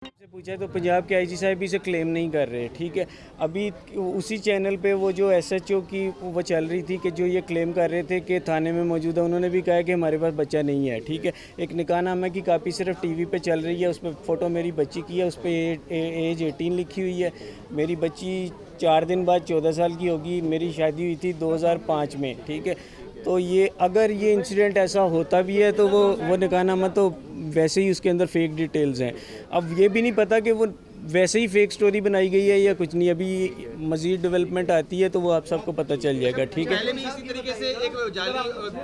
से पूछा तो पंजाब के आईजी साहब भी इसे क्लेम नहीं कर रहे, ठीक है। अभी उसी चैनल पे वो जो एसएचओ की वो चल रही थी कि जो ये क्लेम कर रहे थे कि थाने में मौजूद है, उन्होंने भी कहा कि हमारे पास बच्चा नहीं है, ठीक है। एक निकाहनामा की कापी सिर्फ टीवी पे चल रही है, उस पर फ़ोटो मेरी बच्ची की है, उस पर एज 18 लिखी हुई है। मेरी बच्ची 4 दिन बाद 14 साल की होगी। मेरी शादी हुई थी 2005 में, ठीक है। तो ये अगर ये इंसिडेंट ऐसा होता भी है तो वो निकाहनामा तो वैसे ही उसके अंदर फेक डिटेल्स हैं। अब ये भी नहीं पता कि वो वैसे ही फेक स्टोरी बनाई गई है या कुछ नहीं। अभी मज़ीद डेवलपमेंट आती है तो वो आप सबको पता चल जाएगा, ठीक है। पहले भी इसी तरीके से एक जाली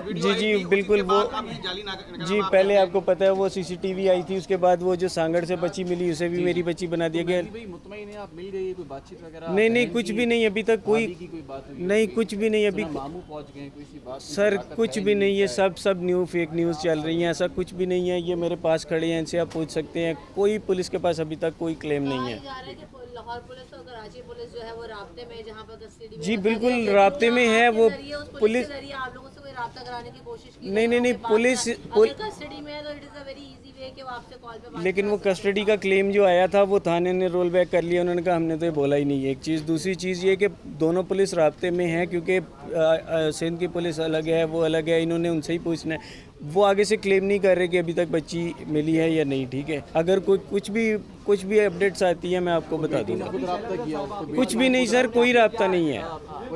वीडियो जी आई थी, बिल्कुल। उसके वो बाद आपने जाली जी पहले आपको पता है वो सीसीटीवी आई थी, उसके बाद वो जो सांगड़ से बच्ची मिली उसे भी मेरी बच्ची बना दिया गया। मुतमईन है आप, मिल गई कोई बातचीत वगैरह? नहीं कुछ भी नहीं अभी तक कोई बात नहीं, कुछ भी नहीं अभी। मामू पहुंच गए, कोई सी बात सर कुछ भी नहीं है, सब फेक न्यूज़ चल रही हैं। ऐसा कुछ भी नहीं है। ये मेरे पास खड़े हैं, इनसे आप पूछ सकते हैं। कोई पुलिस के पास अभी तक कोई क्लेम नहीं है। लाहौर पुलिस और कराची पुलिस जो है वो राब्ते में, जहां पर कस्टडी में जी बिल्कुल राब्ते में है वो पुलिस। आप लोगों से कोई राब्ता कराने की कोशिश की? नहीं पुलिस कस्टडी में है तो it is a very easy way कि वो आपसे कॉल पे बात। लेकिन वो कस्टडी का क्लेम जो आया था वो थाने ने रोल बैक कर लिया। उन्होंने कहा हमने तो ये बोला ही नहीं है। एक चीज़, दूसरी चीज़ ये कि दोनों पुलिस राब्ते में है, क्योंकि सिंध की पुलिस अलग है, वो अलग है। इन्होंने उनसे ही पूछना है। वो आगे से क्लेम नहीं कर रहे कि अभी तक बच्ची मिली है या नहीं, ठीक है। अगर कोई कुछ भी अपडेट्स आती है मैं आपको बता दूंगा। कुछ भी नहीं सर, कोई राब्ता नहीं है,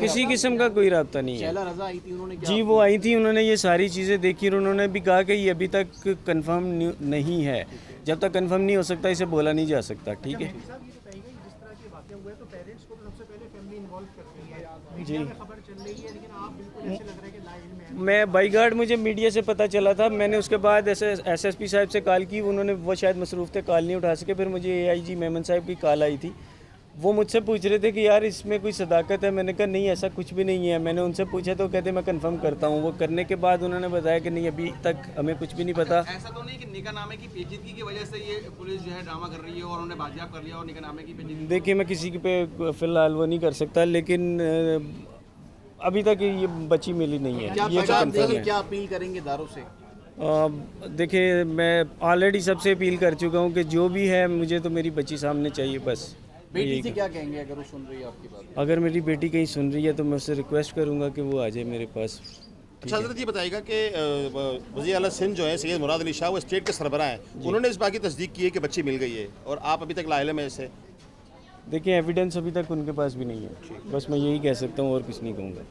किसी किस्म का कोई राब्ता नहीं है। रजा आई थी उन्होंने? जी वो आई थी, उन्होंने ये सारी चीज़ें देखी और उन्होंने भी कहा कि ये अभी तक कंफर्म नहीं है। जब तक कंफर्म नहीं हो सकता इसे बोला नहीं जा सकता, ठीक है। जी मैं बाईगार्ड, मुझे मीडिया से पता चला था। मैंने उसके बाद एसएसपी साहब से कॉल की, उन्होंने वो शायद मसरूफ़ थे, कॉल नहीं उठा सके। फिर मुझे एआईजी मेमन साहब की कॉल आई थी। वो मुझसे पूछ रहे थे कि यार इसमें कोई सदाकत है। मैंने कहा नहीं ऐसा कुछ भी नहीं है। मैंने उनसे पूछा तो कहते मैं कंफर्म करता हूँ। वो करने के बाद उन्होंने बताया कि नहीं अभी तक हमें कुछ भी नहीं पता। ऐसा तो नहीं कि निकाहनामे की पेचीदगी की वजह से ये पुलिस जो है ड्रामा कर रही है और उन्होंने बाजियाब कर लिया और निकाहनामे की पेचीदगी? देखिए मैं किसी पे फ़िलहाल वो नहीं कर सकता, लेकिन अभी तक ये बच्ची मिली नहीं है, ये तो कंफर्म है। क्या अपील करेंगे इदारों से? देखिए मैं ऑलरेडी सबसे अपील कर चुका हूँ कि जो भी है मुझे तो मेरी बच्ची सामने चाहिए बस। बेटी से क्या कहेंगे अगर वो सुन रही है आपकी बात? अगर मेरी बेटी कहीं सुन रही है तो मैं उससे रिक्वेस्ट करूँगा कि वो आ जाए मेरे पास। अच्छा हजरत ये बताइएगा कि वज़ीर आला सिंध जो है सैयद मुराद अली शाह वो स्टेट के सरबराह हैं, उन्होंने इस बात की तस्दीक की है कि बच्ची मिल गई है और आप अभी तक लाइल में इसे? देखिए एविडेंस अभी तक उनके पास भी नहीं है, बस मैं यही कह सकता हूँ और कुछ नहीं कहूँगा।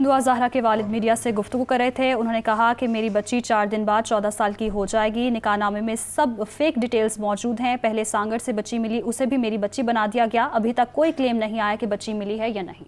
दुआ ज़हरा के वालिद मीडिया से गुफ्तगू कर रहे थे। उन्होंने कहा कि मेरी बच्ची 4 दिन बाद 14 साल की हो जाएगी। निकाहनामे में सब फेक डिटेल्स मौजूद हैं। पहले सांगड़ से बच्ची मिली, उसे भी मेरी बच्ची बना दिया गया। अभी तक कोई क्लेम नहीं आया कि बच्ची मिली है या नहीं।